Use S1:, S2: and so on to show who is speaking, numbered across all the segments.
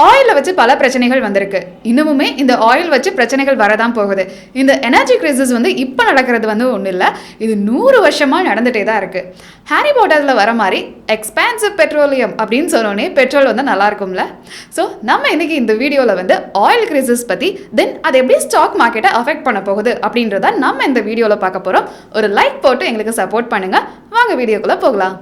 S1: ஆயில வச்சு பல பிரச்சனைகள் வந்திருக்கு. இன்னமுமே இந்த ஆயில் வச்சு பிரச்சனைகள் வரதான் போகுது. இந்த எனர்ஜி கிரைசிஸ் இப்போ நடக்கிறது ஒன்றும் இல்லை. இது 100 வருஷமா நடந்துட்டே தான் இருக்கு. ஹாரி பாட்டர்ல வர மாதிரி எக்ஸ்பான்சிவ் பெட்ரோலியம் அப்படின்னு சொன்னோன்னே பெட்ரோல் நல்லா இருக்கும்ல. ஸோ நம்ம இன்னைக்கு இந்த வீடியோவில் ஆயில் கிரைசிஸ் பற்றி தென் அது எப்படி ஸ்டாக் மார்க்கெட்டை அஃபெக்ட் பண்ண போகுது அப்படின்றத நம்ம இந்த வீடியோவில் பார்க்க போகிறோம். ஒரு லைக் போட்டு எங்களுக்கு சப்போர்ட் பண்ணுங்க. வாங்க வீடியோக்குள்ளே போகலாம்.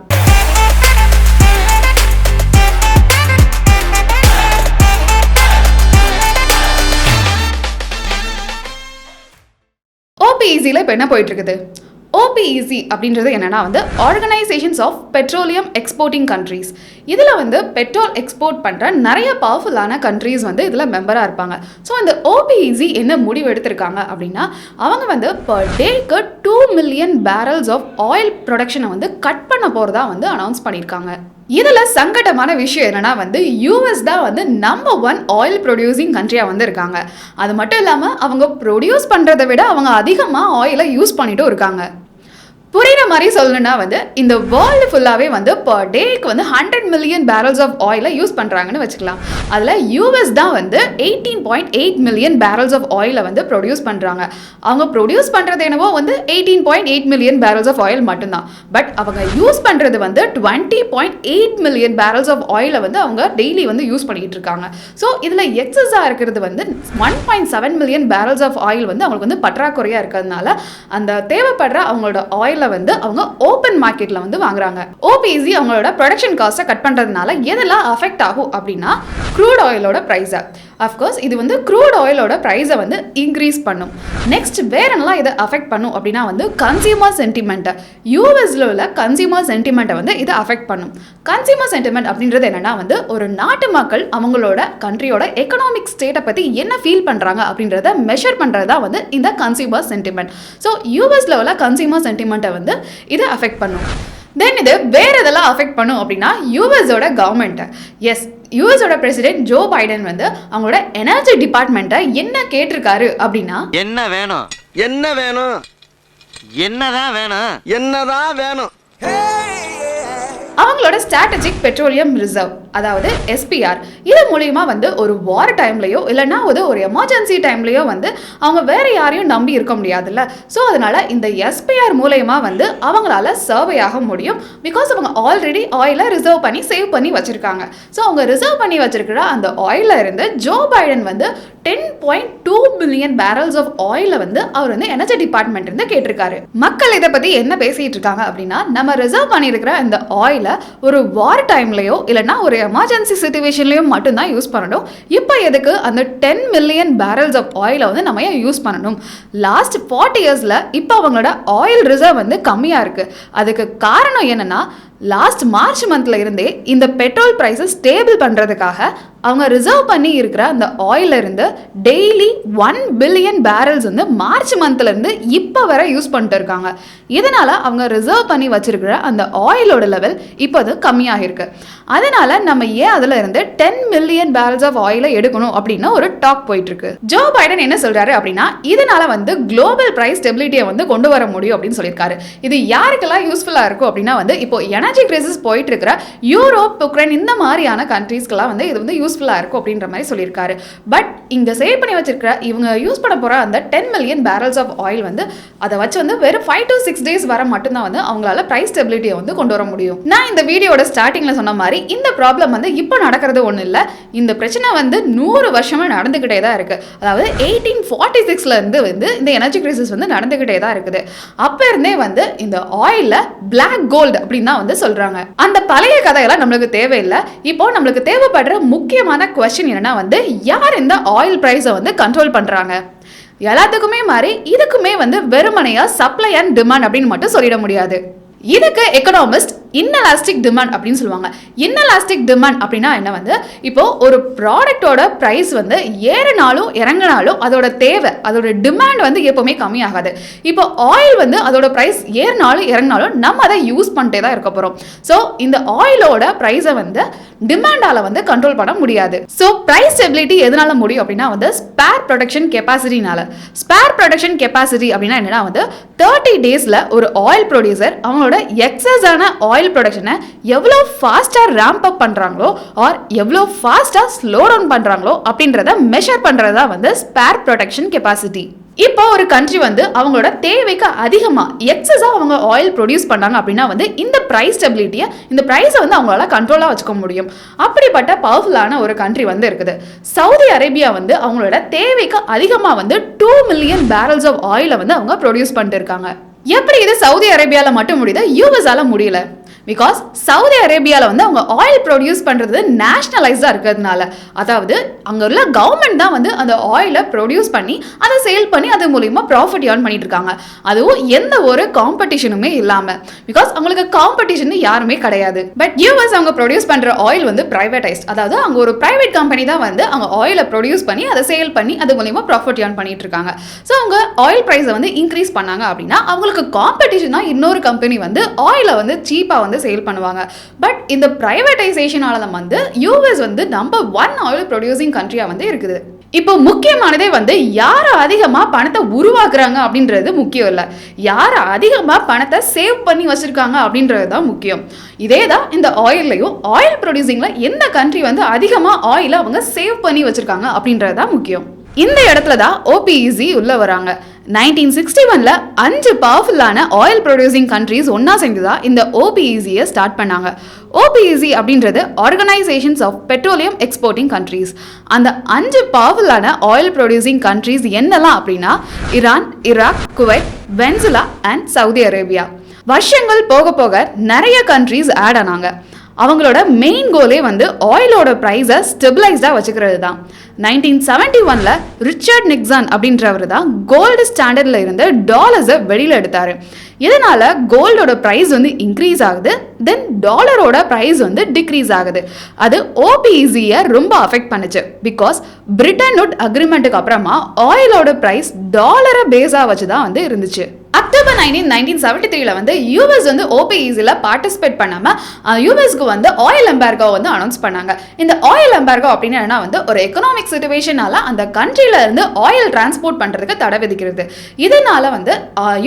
S1: OPECல இப்போ என்ன போயிட்டு இருக்குது? OPEC அப்படின்றது என்னன்னா organisations of petroleum exporting countries. இதில் பெட்ரோல் எக்ஸ்போர்ட் பண்ணுற நிறைய பவர்ஃபுல்லான கண்ட்ரீஸ் இதில் மெம்பராக இருப்பாங்க. ஸோ இந்த OPEC என்ன முடிவு எடுத்திருக்காங்க அப்படின்னா அவங்க பர் டேக்கு 2 மில்லியன் பேரல்ஸ் ஆஃப் ஆயில் ப்ரொடக்ஷனை கட் பண்ண போகிறதா அனௌன்ஸ் பண்ணியிருக்காங்க. இதில் சங்கடமான விஷயம் என்னன்னா US தான் நம்பர் 1 ஆயில் ப்ரொடியூசிங் கண்ட்ரியாக இருக்காங்க. அது மட்டும் இல்லாமல் அவங்க ப்ரொடியூஸ் பண்ணுறதை விட அவங்க அதிகமாக ஆயிலை யூஸ் பண்ணிட்டும் இருக்காங்க. புரிகிற மாதிரி சொல்லணும்னா இந்த வேர்ல்டு ஃபுல்லாகவே பர் டேக்கு 100 மில்லியன் பேரல்ஸ் ஆஃப் ஆயிலை யூஸ் பண்ணுறாங்கன்னு வச்சுக்கலாம். அதில் US தான் 18.8 மில்லியன் பேரல்ஸ் ஆஃப் ஆயிலை ப்ரொடியூஸ் பண்ணுறாங்க. அவங்க ப்ரொடியூஸ் பண்ணுறது என்னவோ 18.8 மில்லியன் பேரல்ஸ் ஆஃப் ஆயில் மட்டும்தான். பட் அவங்க யூஸ் பண்ணுறது 20.8 மில்லியன் பேரல்ஸ் ஆஃப் ஆயிலை அவங்க டெய்லி யூஸ் பண்ணிகிட்டு இருக்காங்க. ஸோ இதில் எக்ஸஸாக இருக்கிறது 1.7 மில்லியன் பேரல்ஸ் ஆஃப் ஆயில் அவங்களுக்கு பற்றாக்குறையாக இருக்கிறதுனால அந்த தேவைப்படுற அவங்களோட ஆயில் அவங்க ஓபன் மார்க்கெட்ல வாங்குறாங்க. OPEC அவங்களோட ப்ரொடக்ஷன் காஸ்ட்டை கட் பண்றதுனால எதெல்லாம் அஃபெக்ட் ஆகும் அப்படின்னா க்ரூட் ஆயிலோட பிரைஸை. அஃப்கோர்ஸ் இது க்ரூட் ஆயிலோட பிரைஸை இன்க்ரீஸ் பண்ணும். நெக்ஸ்ட் வேற என்னலாம் இதை அஃபெக்ட் பண்ணும் அப்படின்னா கன்சியூமர் சென்டிமெண்ட். யூஎஸ்ல உள்ள கன்சியூமர் சென்டிமெண்ட்டை இது அஃபெக்ட் பண்ணும். கன்சியூமர் சென்டிமெண்ட் அப்படின்றது என்னன்னா ஒரு நாட்டு மக்கள் அவங்களோட கண்ட்ரியோட எக்கனாமிக் ஸ்டேட்டை பற்றி என்ன ஃபீல் பண்ணுறாங்க அப்படின்றத மெஷர் பண்ணுறது தான் இந்த கன்சியூமர் சென்டிமெண்ட். ஸோ யூஎஸ்ல உள்ள கன்சியூமர் சென்டிமெண்ட்டை இது அஃபெக்ட் பண்ணும். தென் இது வேற எதெல்லாம் அஃபெக்ட் பண்ணும் அப்படின்னா யூஎஸோட கவர்மெண்ட். எஸ், யூஎஸோட பிரசிடென்ட் ஜோ பைடன் அவங்களோட எனர்ஜி டிபார்ட்மெண்ட்டை என்ன கேட்டிருக்காரு அப்படின்னா
S2: என்ன வேணும் என்ன வேணும் என்னதான் வேணும் என்னதான் வேணும்
S1: அவங்களோட ஸ்ட்ராட்டஜிக் பெட்ரோலியம் ரிசர்வ் அதாவது SPR இது மூலியமா ஒரு வார் டைம்லையோ இல்லைன்னா ஒரு எமர்ஜென்சி டைம்லையோ அவங்க வேற யாரையும் நம்பி இருக்க முடியாதுல்ல. ஸோ அதனால இந்த SPR மூலயமா அவங்களால சர்வே ஆக முடியும். பிகாஸ் அவங்க ஆல்ரெடி ஆயிலை ரிசர்வ் பண்ணி சேவ் பண்ணி வச்சிருக்காங்க. ஸோ அவங்க ரிசர்வ் பண்ணி வச்சிருக்கிற அந்த ஆயில இருந்து Joe Biden 10.2 million barrels of ஆயிலை அவர் எனர்ஜி டிபார்ட்மெண்ட் இருந்து கேட்டிருக்காரு. மக்கள் இதை பத்தி என்ன பேசிட்டு இருக்காங்க அப்படின்னா நம்ம ரிசர்வ் பண்ணியிருக்கிற இந்த ஆயில் ஒரு வார் டைம்லயோ இல்லைன்னா ஒரு எமர்ஜென்சி சிச்சுவேஷன்லயோ மட்டும்தான் யூஸ் பண்ணணும். இப்போ எதுக்கு அந்த 10 மில்லியன் பேரல்ஸ் ஆஃப் ஆயிலை நம்ம ஏன் யூஸ் பண்ணணும்? லாஸ்ட் 40 இயர்ஸ்ல இப்போ அவங்களோட ஆயில் ரிசர்வ் கம்மியா இருக்கு. அதுக்கு காரணம் என்னன்னா லாஸ்ட் மார்ச் மந்த்ல இருந்தே இந்த பெட்ரோல் பிரைஸை ஸ்டேபிள் பண்றதுக்காக அவங்க ரிசர்வ் பண்ணி இருக்கிற அந்த ஆயில இருந்து டெய்லி 1 பில்லியன் பேரல்ஸ் மார்ச் மந்த்ல இருந்து இப்போ வரை யூஸ் பண்ணிட்டு இருக்காங்க. இதனால அவங்க ரிசர்வ் பண்ணி வச்சிருக்கிற அந்த ஆயிலோட லெவல் இப்போ கம்மியாக இருக்கு. அதனால நம்ம ஏன் அதுல இருந்து 10 மில்லியன் பேரல்ஸ் ஆஃப் ஆயிலை எடுக்கணும் அப்படின்னு ஒரு டாக் போயிட்டு இருக்கு. ஜோ பைடன் என்ன சொல்றாரு அப்படின்னா இதனால குளோபல் பிரைஸ் ஸ்டெபிலிட்டியை கொண்டு வர முடியும் அப்படின்னு சொல்லியிருக்காரு. இது யாருக்கெல்லாம் யூஸ்ஃபுல்லா இருக்கும் அப்படின்னா இப்போ எனர்ஜி கிரைசிஸ் போயிட்டு இருக்கிற யூரோப், உக்ரைன் இந்த மாதிரியான கண்ட்ரீஸ்க்கெல்லாம் இது யூஸ்ஃபுல்லா இருக்கும் அப்படின்ற மாதிரி சொல்லியிருக்காரு. பட் இங்க சேவ் பண்ணி வச்சிருக்கிற இவங்க யூஸ் பண்ண போற அந்த 10 மில்லியன் பேரல்ஸ் ஆஃப் ஆயில் அதை வச்சு வெறும் 5 to 6 டேஸ் வர மட்டும்தான் அவங்களால பிரைஸ் ஸ்டெபிலிட்டியை கொண்டு வர முடியும். நான் இந்த வீடியோட ஸ்டார்டிங்ல சொன்ன மாதிரி இந்த ப்ராப்ளம் இப்போ நடக்கிறது ஒண்ணு இல்ல. இந்த பிரச்சனை 100 வருஷமா நடந்துகிட்டே தான் இருக்கு. அதாவது 1846ல இருந்து இந்த எனர்ஜி கிரைசிஸ் நடந்துகிட்டே தான் இருக்குது. அப்ப இருந்தே இந்த ஆயில்ல பிளாக் கோல்டு அப்படின்னு தான் சொல்றாங்க. அந்த பழைய கதையெல்லாம் நம்மளுக்கு தேவையில்லை. இப்போ நம்மளுக்கு தேவைப்படுற முக்கியமான क्वेश्चन என்னன்னா யார் இந்த ஆயில் பிரைஸை கண்ட்ரோல் பண்றாங்க? எல்லாத்துக்குமே மாதிரி இதுக்குமே வெறுமனையா சப்ளை அண்ட் டிமாண்ட் அப்படின்னு மட்டும் சொல்லிட முடியாது. இதுக்கு எக்கனாமிஸ்ட் இன்எலாஸ்டிக் டிமாண்ட் அப்படின்னு சொல்லுவாங்க. இன்எலாஸ்டிக் டிமாண்ட் அப்படின்னா என்ன இப்போ ஒரு ப்ராடக்டோட பிரைஸ் ஏறினாலும் இறங்கினாலும் அதோட தேவை அதோட டிமாண்ட் எப்பவுமே கம்மியாகாது. இப்போ ஆயில் அதோட பிரைஸ் ஏறினாலும் இறங்கினாலும் நம்ம அதை யூஸ் பண்ணிட்டே தான் இருக்க போறோம். ஸோ இந்த ஆயிலோட பிரைஸை டிமாண்டால கண்ட்ரோல் பண்ண முடியாது. ஸோ பிரைஸ் ஸ்டெபிலிட்டி எதனால முடியும் அப்படின்னா ஸ்பேர் ப்ரொடக்ஷன் கெப்பாசிட்டினால. ஸ்பேர் ப்ரொடக்ஷன் கெப்பாசிட்டி அப்படின்னா என்னன்னா 30 டேஸ்ல ஒரு ஆயில் ப்ரொடியூசர் அவங்களோட எக்ஸஸான ஆயில் ஆயில் ப்ரொடக்ஷனை எவ்வளோ ஃபாஸ்ட்டாக ரேம்ப் அப் பண்ணுறாங்களோ ஆர் எவ்வளோ ஃபாஸ்ட்டாக ஸ்லோ டவுன் பண்ணுறாங்களோ அப்படின்றத மெஷர் பண்ணுறதா வந்து ஸ்பேர் ப்ரொடக்ஷன் கெப்பாசிட்டி. இப்போ ஒரு கண்ட்ரி வந்து அவங்களோட தேவைக்கு அதிகமாக எக்ஸஸாக அவங்க ஆயில் ப்ரொடியூஸ் பண்ணாங்க அப்படின்னா வந்து இந்த ப்ரைஸ் ஸ்டெபிலிட்டியை, இந்த ப்ரைஸை வந்து அவங்களால கண்ட்ரோலாக வச்சுக்க முடியும். அப்படிப்பட்ட பவர்ஃபுல்லான ஒரு கண்ட்ரி வந்து இருக்குது. சவுதி அரேபியா வந்து அவங்களோட தேவைக்கு அதிகமாக வந்து 2 மில்லியன் பேரல்ஸ் ஆஃப் ஆயிலை வந்து அவங்க ப்ரொடியூஸ் பண்ணிட்டு இருக்காங்க. எப்படி இது சவுதி அரேபியாவில் மட்டும் முடியுது, யூஎஸ்ஆல முடியல? பிகாஸ் சவுதி அரேபியாவில் வந்து அவங்க ஆயில் ப்ரொடியூஸ் பண்ணுறது நேஷ்னலைஸ்டாக இருக்கிறதுனால, அதாவது அங்கே உள்ள கவர்மெண்ட் தான் வந்து அந்த ஆயிலை ப்ரொடியூஸ் பண்ணி அதை சேல் பண்ணி அது மூலிமா ப்ராஃபிட் ஏர்ன் பண்ணிட்டு இருக்காங்க. அதுவும் எந்த ஒரு காம்படிஷனுமே இல்லாமல், பிகாஸ் அவங்களுக்கு காம்படிஷன் யாருமே கிடையாது. பட் யூஎஸ் அவங்க ப்ரொடியூஸ் பண்ணுற ஆயில் வந்து ப்ரைவேட்டைஸ்ட், அதாவது அங்கே ஒரு ப்ரைவேட் கம்பெனி தான் வந்து அவங்க ஆயிலை ப்ரொடியூஸ் பண்ணி அதை சேல் பண்ணி அது மூலிமா ப்ராஃபிட் ஏர்ன் பண்ணிட்டு இருக்காங்க. ஸோ அவங்க ஆயில் ப்ரைஸை வந்து இன்க்ரீஸ் பண்ணாங்க அப்படின்னா அவங்களுக்கு காம்படிஷனாக இன்னொரு கம்பெனி வந்து ஆயிலை வந்து சீப்பாக வந்து சேல் பண்ணுவாங்க. பட் இந்த பிரைவேடைசேஷனால வந்து யூஎஸ் வந்து நம்பர் 1 ஆயில் ப்ரொடியூசிங் கண்ட்ரியா வந்து இருக்குது. இப்போ முக்கியமானதே வந்து யார் அதிகமாக பணத்தை உருவாக்குறாங்க அப்படின்றது முக்கியம் இல்லை, யார் அதிகமாக பணத்தை சேவ் பண்ணி வச்சிருக்காங்க அப்படின்றது தான் முக்கியம். இதே தான் இந்த ஆயில்லையும், ஆயில் ப்ரொடியூசிங்ல எந்த கண்ட்ரி வந்து அதிகமாக ஆயிலை அவங்க சேவ் பண்ணி வச்சிருக்காங்க அப்படின்றது தான் முக்கியம். இந்த இடத்துல தான் ஓபிஇசி உள்ள வராங்க. 1961ல 5 பவர்ஃபுல்லான ஆயில் ப்ரொடியூசிங் கண்ட்ரிஸ் ஒன்னா சேர்ந்து தான் இந்த ஓபிஇசியை ஸ்டார்ட் பண்ணாங்க. ஓபிஇசி அப்படின்றது organisations of petroleum exporting countries. அந்த 5 பவர்ஃபுல்லான ஆயில் ப்ரொடியூசிங் கண்ட்ரிஸ் என்னெல்லாம் அப்படின்னா Iran, Iraq, Kuwait, Venezuela and Saudi Arabia. வருஷங்கள் போக போக நிறைய கண்ட்ரிஸ் ஆட் ஆனாங்க. அவங்களோட மெயின் கோலே வந்து ஆயிலோட ப்ரைஸை ஸ்டெபிளைஸ்டாக வச்சுக்கிறது தான். 1971ல ரிச்சர்ட் நிக்சன் அப்படின்றவர் தான் கோல்டு ஸ்டாண்டர்டில் இருந்து டாலர்ஸை வெளியில் எடுத்தார். இதனால கோல்டோட ப்ரைஸ் வந்து இன்க்ரீஸ் ஆகுது, தென் டாலரோட ப்ரைஸ் வந்து டிக்ரீஸ் ஆகுது. அது ஓபிஇசியை ரொம்ப அஃபெக்ட் பண்ணுச்சு. பிகாஸ் பிரிட்டன் வுட் அக்ரிமெண்ட்டுக்கு அப்புறமா ஆயிலோட ப்ரைஸ் டாலரை பேஸாக வச்சு தான் வந்து இருந்துச்சு. அக்டோபர் 1973ல வந்து யூஎஸ் வந்து ஓபிஇசியில் பார்ட்டிசிபேட் பண்ணாமல் யூஎஸ்க்கு வந்து ஆயில் எம்பார்கோ வந்து அனௌன்ஸ் பண்ணாங்க. இந்த ஆயில் எம்பார்கோ அப்படின்னு என்னன்னா வந்து ஒரு எக்கனாமிக் சிச்சுவேஷனால அந்த கண்ட்ரில இருந்து ஆயில் டிரான்ஸ்போர்ட் பண்ணுறதுக்கு தடை விதிக்கிறது. இதனால வந்து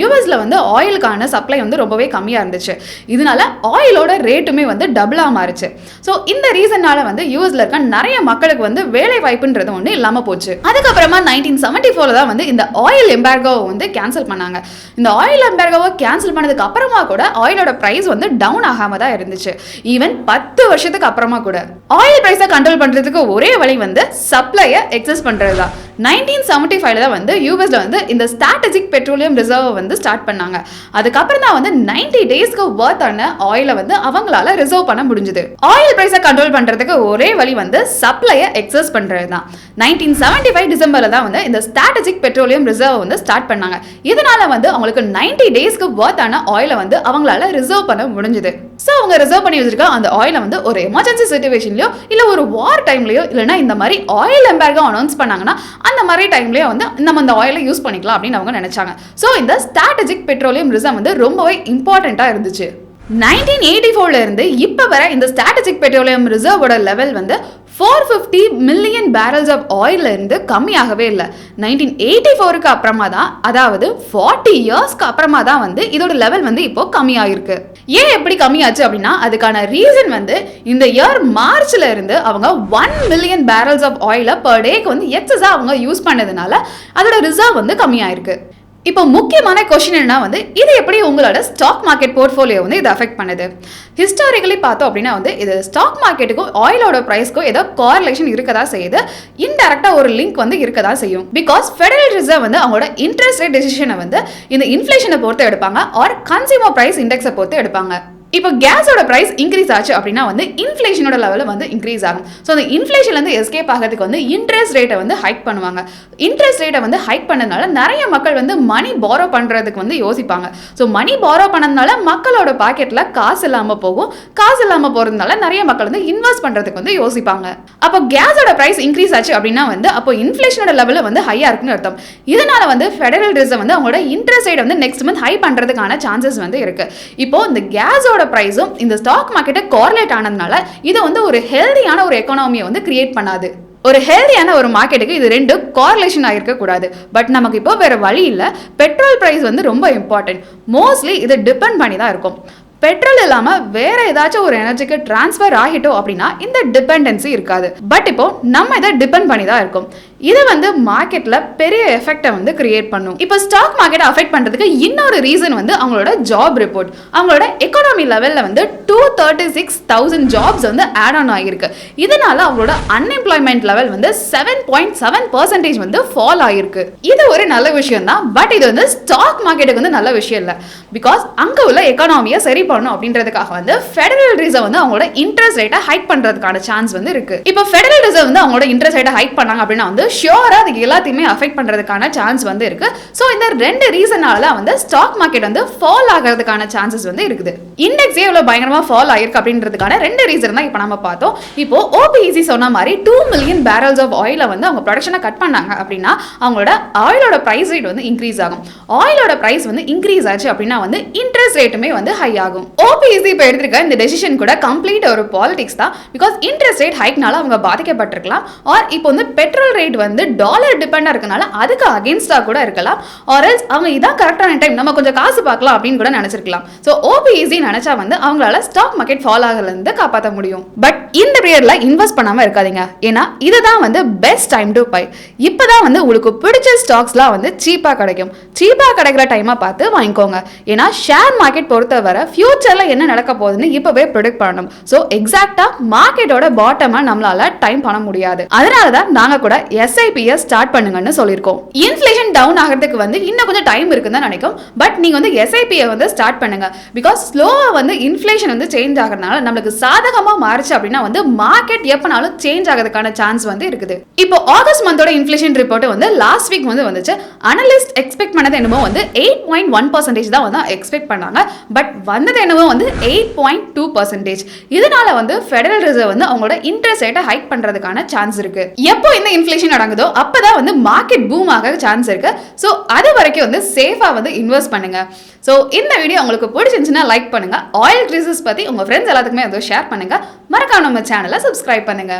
S1: யூஎஸ்ல வந்து ஆயிலுக்கான சப்ளை வந்து ரொம்பவே கம்மியாக இருந்துச்சு. இதனால ஆயிலோட ரேட்டுமே வந்து டபுளாக மாறிச்சு. ஸோ இந்த ரீசனால வந்து யூஎஸ்ல இருக்க நிறைய மக்களுக்கு வந்து வேலை வாய்ப்புன்றது ஒன்று இல்லாமல் போச்சு. அதுக்கப்புறமா 1974 தான் வந்து இந்த ஆயில் எம்பார்கோ வந்து கேன்சல் பண்ணாங்க. இந்த ஆயில் எம்பார்கோவை கேன்சல் பண்ணதுக்கு அப்புறமா கூட ஆயிலோட பிரைஸ் வந்து டவுன் ஆகாம தான் இருந்துச்சு. ஈவன் 10 வருஷத்துக்கு அப்புறமா கூட ஆயில் பிரைஸை கண்ட்ரோல் பண்றதுக்கு ஒரே வழி வந்து சப்ளையை எக்ஸஸ் பண்றது தான். 1975ல தான் வந்து யூஎஸ்ல வந்து இந்த ஸ்ட்ராட்டஜிக் பெட்ரோலியம் ரிசர்வ் வந்து ஸ்டார்ட் பண்ணாங்க. அதுக்கப்புறம் தான் வந்து 90 டேஸ்க்கு வர்த் ஆன ஆயிலை வந்து அவங்களால ரிசர்வ் பண்ண முடிஞ்சது. ஆயில் பிரைஸை கண்ட்ரோல் பண்றதுக்கு ஒரே வழி வந்து சப்ளையை எக்ஸஸ் பண்றது தான். 1975 டிசம்பர்ல தான் வந்து இந்த ஸ்ட்ராட்டஜிக் பெட்ரோலியம் ரிசர்வ் வந்து ஸ்டார்ட் பண்ணாங்க. இதனால வந்து அவங்களுக்கு 90 டேஸ்க்கு வர்த் ஆன ஆயிலை வந்து அவங்களால ரிசர்வ் பண்ண முடிஞ்சது. ஸோ அவங்க ரிசர்வ் பண்ணி வச்சிருக்க அந்த ஆயிலை வந்து ஒரு எமர்ஜென்சி சிச்சுவேஷன்லயோ இல்லை ஒரு வார் டைம்லயோ இல்லைன்னா இந்த மாதிரி ஆயில் எம்பார்கோ அனௌன்ஸ் பண்ணாங்கன்னா அந்த மாதிரி டைம்லயே வந்து நம்ம அந்த ஆயிலை யூஸ் பண்ணிக்கலாம் அப்படின்னு அவங்க நினைச்சாங்க. ஸோ இந்த ஸ்ட்ராட்டஜிக் பெட்ரோலியம் ரிசர்வ் வந்து ரொம்பவே இம்பார்ட்டண்ட்டாக இருந்துச்சு. 1984ல இருந்து இப்போ வர இந்த ஸ்ட்ராட்டஜிக் பெட்ரோலியம் ரிசர்வோட லெவல் வந்து 450 மில்லியன் பேரல்ஸ் ஆஃப் ஆயில் இருந்து கம்மியாகவே இல்லை. 1984க்கு அப்புறமா தான், அதாவது 40 இயர்ஸ்க்கு அப்புறமா தான் வந்து இதோட லெவல் வந்து இப்போ கம்மியாயிருக்கு. ஏன் எப்படி கம்மியாச்சு அப்படின்னா அதுக்கான ரீசன் வந்து இந்த இயர் மார்ச்ல இருந்து அவங்க 1 மில்லியன் பேரல்ஸ் ஆஃப் ஆயிலை பர் டேக்கு வந்து எக்ஸஸா அவங்க யூஸ் பண்ணதுனால அதோட ரிசர்வ் வந்து கம்மியாயிருக்கு. இப்போ முக்கியமான கொஸ்டின் என்ன வந்து இது எப்படி உங்களோட ஸ்டாக் மார்க்கெட் போர்ட்ஃபோலியோ வந்து இது அஃபெக்ட் பண்ணுது? ஹிஸ்டாரிக்கலி பார்த்தோம் அப்படின்னா வந்து இது ஸ்டாக் மார்க்கெட்டுக்கும் ஆயிலோட ப்ரைஸ்க்கும் ஏதோ கார்லேஷன் இருக்கதா செய்யுது, இன்டெரக்டா ஒரு லிங்க் வந்து இருக்கதா செய்யும். பிகாஸ் ஃபெடரல் ரிசர்வ் வந்து அவங்களோட இன்ட்ரெஸ்ட் ரேட் டெசிஷனை வந்து இந்த இன்ஃப்ளேஷனை பொறுத்து எடுப்பாங்க ஆர் கன்சியூமர் பிரைஸ் இண்டெக்ஸை பொறுத்து எடுப்பாங்க. இப்போ கேஸோட பிரைஸ் இன்க்ரீஸ் ஆச்சு அப்படின்னா வந்து இன்ஃப்ளேஷனோட லெவலில் வந்து இன்க்ரீஸ் ஆகும். ஸோ அந்த இன்ஃப்ளேஷன்லேருந்து எஸ்கேப் ஆகிறதுக்கு வந்து இன்ட்ரெஸ்ட் ரேட்டை வந்து ஹைக் பண்ணுவாங்க. இன்ட்ரெஸ்ட் ரேட்டை வந்து ஹைக் பண்ணதுனால நிறைய மக்கள் வந்து மணி பாரோ பண்ணுறதுக்கு வந்து யோசிப்பாங்க. ஸோ மணி பாரோ பண்ணதுனால மக்களோட பாக்கெட்டில் காசு இல்லாமல் போகும். காசு இல்லாமல் போகிறதுனால நிறைய மக்கள் வந்து இன்வெஸ்ட் பண்ணுறதுக்கு வந்து யோசிப்பாங்க. அப்போ கேஸோட பிரைஸ் இன்க்ரீஸ் ஆச்சு அப்படின்னா வந்து அப்போ இன்ஃப்ளேஷனோட லெவலில் வந்து ஹையாக இருக்குன்னு அர்த்தம். இதனால வந்து ஃபெடரல் ரிசர்வ் வந்து அவங்களோட இன்ட்ரெஸ்ட் ரேட் வந்து நெக்ஸ்ட் மந்த் ஹை பண்ணுறதுக்கான சான்சஸ் வந்து இருக்கு. இப்போ இந்த கேஸோட பிரைஸும் இந்த ஸ்டாக் மார்க்கெட்டை கோரிலேட் ஆனதுனால இது வந்து ஒரு ஹெல்தியான ஒரு எக்கானமியை வந்து கிரியேட் பண்ணாது. ஒரு ஹெல்தியான ஒரு மார்க்கெட்டுக்கு இது ரெண்டு கோரிலேஷன் ஆகிருக்க கூடாது. பட் நமக்கு இப்போ வேற வழி இல்லை. பெட்ரோல் பிரைஸ் வந்து ரொம்ப இம்பார்ட்டன்ட். மோஸ்ட்லி இது டிபெண்ட் பண்ணி தான் இருக்கும். பெட்ரோல் இல்லாம வேற ஏதாச்சும் ஒரு எனர்ஜிக்கு டிரான்ஸ்ஃபர் ஆகிட்டோம் அப்படின்னா இந்த டிபெண்டன்சி இருக்காது. பட் இப்போ நம்ம இதை டிபெண்ட் பண்ணி தான் இருக்கோம். இது வந்து மார்க்கெட்ல பெரிய எஃபெக்டை வந்து கிரியேட் பண்ணும். இப்போ ஸ்டாக் மார்க்கெட் அஃபெக்ட் பண்றதுக்கு இன்னொரு ரீசன் வந்து அவங்களோட ஜாப் ரிப்போர்ட். அவங்களோட எக்கானமி லெவல்ல வந்து 236,000 ஜாப்ஸ் வந்து ஆட் ஆன் ஆகிருக்கு. இதனால அவங்களோட அன்எம்ப்ளாய்மெண்ட் லெவல் வந்து 7.7% வந்து ஃபால் ஆகிருக்கு. இது ஒரு நல்ல விஷயம் தான். பட் இது வந்து ஸ்டாக் மார்க்கெட்டுக்கு வந்து நல்ல விஷயம் இல்லை. பிகாஸ் அங்க உள்ள எக்கானமியை சரி பண்ணணும் அப்படின்றதுக்காக வந்து ஃபெடரல் ரிசர்வ் வந்து அவங்களோட இன்ட்ரெஸ்ட் ரேட்டை ஹைக் பண்றதுக்கான சான்ஸ் வந்து இருக்கு. இப்போ ஃபெடரல் ரிசர்வ் வந்து அவங்களோட இன்ட்ரெஸ்ட் ரேட்டை ஹைக் பண்ணாங்க அப்படின்னா வந்து ஷியோரா அதுக்கு எல்லாத்தையுமே அஃபெக்ட் பண்றதுக்கான சான்ஸ் வந்து இருக்கு. ஸோ இந்த ரெண்டு ரீசனால தான் வந்து ஸ்டாக் மார்க்கெட் வந்து ஃபால் ஆகிறதுக்கான சான்சஸ் வந்து இருக்குது. இண்டெக்ஸே இவ்வளவு பயங்கரமா ஃபால் ஆயிருக்கு அப்படின்றதுக்கான ரெண்டு ரீசன் தான் இப்போ நம்ம பார்த்தோம். இப்போ ஓபிஇசி சொன்ன மாதிரி 2 மில்லியன் பேரல்ஸ் ஆஃப் ஆயில வந்து அவங்க ப்ரொடக்ஷனை கட் பண்ணாங்க அப்படின்னா அவங்களோட ஆயிலோட பிரைஸ் ரேட் வந்து இன்க்ரீஸ் ஆகும். ஆயிலோட பிரைஸ் வந்து இன்க்ரீஸ் ஆச்சு அப்படின்னா வந்து இன்ட்ரெஸ்ட் ரேட்டுமே வந்து ஹை ஆகும். ஓபிஇசி இப்போ எடுத்திருக்க இந்த டெசிஷன் கூட கம்ப்ளீட் ஒரு பாலிடிக்ஸ் தான். பிகாஸ் இன்ட்ரெஸ்ட் ரேட் ஹைக்னால அவங்க பாதிக்கப்பட்டிருக்கலாம். ஆர் இப்போ வந்து பெட்ரோல் ரேட் வந்து டாலர் டிபெண்டா இருக்கனால அதுக்கு அகேன்ஸ்டா கூட இருக்கலாம். ஆர் எல்ஸ் அவங்க இதான் கரெக்டான டைம் நம்ம கொஞ்சம் காசு பார்க்கலாம் அப்படின்னு கூட நினைச்சிருக்கலாம். ஸோ ஓபிஇசி நினைச்சா வந்து அவங்களால ஸ்டாக் மார்க்கெட் ஃபால் ஆகல இருந்து காப்பாற்ற முடியும். பட் இந்த பீரியட்ல இன்வெஸ்ட் பண்ணாம இருக்காதீங்க. ஏன்னா இதுதான் வந்து பெஸ்ட் டைம் டு பை. இப்பதான் வந்து உங்களுக்கு பிடிச்ச ஸ்டாக்ஸ்லாம் வந்து சீப்பா கிடைக்கும். சீப்பா கிடைக்கிற டைமா பார்த்து வாங்கிக்கோங்க. ஏன்னா ஷேர் மார்க்கெட் பொறுத்தவரை ஃபியூச்சர்ல என்ன நடக்க போகுதுன்னு இப்பவே ப்ரெடிக்ட் பண்ணணும். ஸோ எக்ஸாக்டா மார்க்கெட்டோட பாட்டமா நம்மளால டைம் பண்ண முடியாது. அதனாலதான் நாங்க கூட எஸ்ஐபியை ஸ்டார்ட் பண்ணுங்கன்னு சொல்லியிருக்கோம். இன்ஃபிளேஷன் டவுன் ஆகிறதுக்கு வந்து இன்னும் கொஞ்சம் டைம் இருக்குன்னு தான் நினைக்கும். பட் நீங்க வந்து எஸ்ஐபியை வந்து ஸ்டார்ட் பண்ணுங்க. பிகாஸ் ஸ்லோவா வந்து இன்ஃபிளேஷன் வந்து சேஞ்ச் ஆகிறதுனால நம்மளுக்கு சாதகமா மாறுச்சு அப்படின்னா வந்து மார்க்கெட் எப்பனாலும் சேஞ்ச் ஆகிறதுக்கான சான்ஸ் வந்து இருக்குது. இப்போ ஆகஸ்ட் மந்தோட இன்ஃபிளேஷன் ரிப்போர்ட் வந்து லாஸ்ட் வீக் வந்து வந்துச்சு. அனலிஸ்ட் எக்ஸ்பெக்ட் பண்ணது என்னமோ வந்து 8.1% தான் வந்து எக்ஸ்பெக்ட் பண்ணாங்க. பட் வந்தது என்னவோ வந்து 8.2%. இதனால வந்து ஃபெடரல் ரிசர்வ் வந்து அவங்களோட இன்ட்ரெஸ்ட் ரேட்டை ஹைக் பண்றதுக்கான சான்ஸ் இருக்கு. எப்போ இந்த இன்ஃபிளேஷன் நடக்குதோ அப்பதான் வந்து மார்க்கெட் பூம் ஆக சான்ஸ் இருக்கு. ஸோ அது வரைக்கும் வந்து சேஃபா வந்து இன்வெஸ்ட் பண்ணுங்க. ஸோ இந்த வீடியோ உங்களுக்கு பிடிச்சிருந்துச்சுன்னா லைக் பண்ணுங்க. ஆயில் கிரீசஸ் பத்தி உங்க ஃப்ரெண்ட்ஸ் எல்லாத்துக்குமே வந்து ஷேர் பண்ணுங்க. மறக்காம நம்ம சேனலை சப்ஸ்கிரைப் பண்ணுங்க.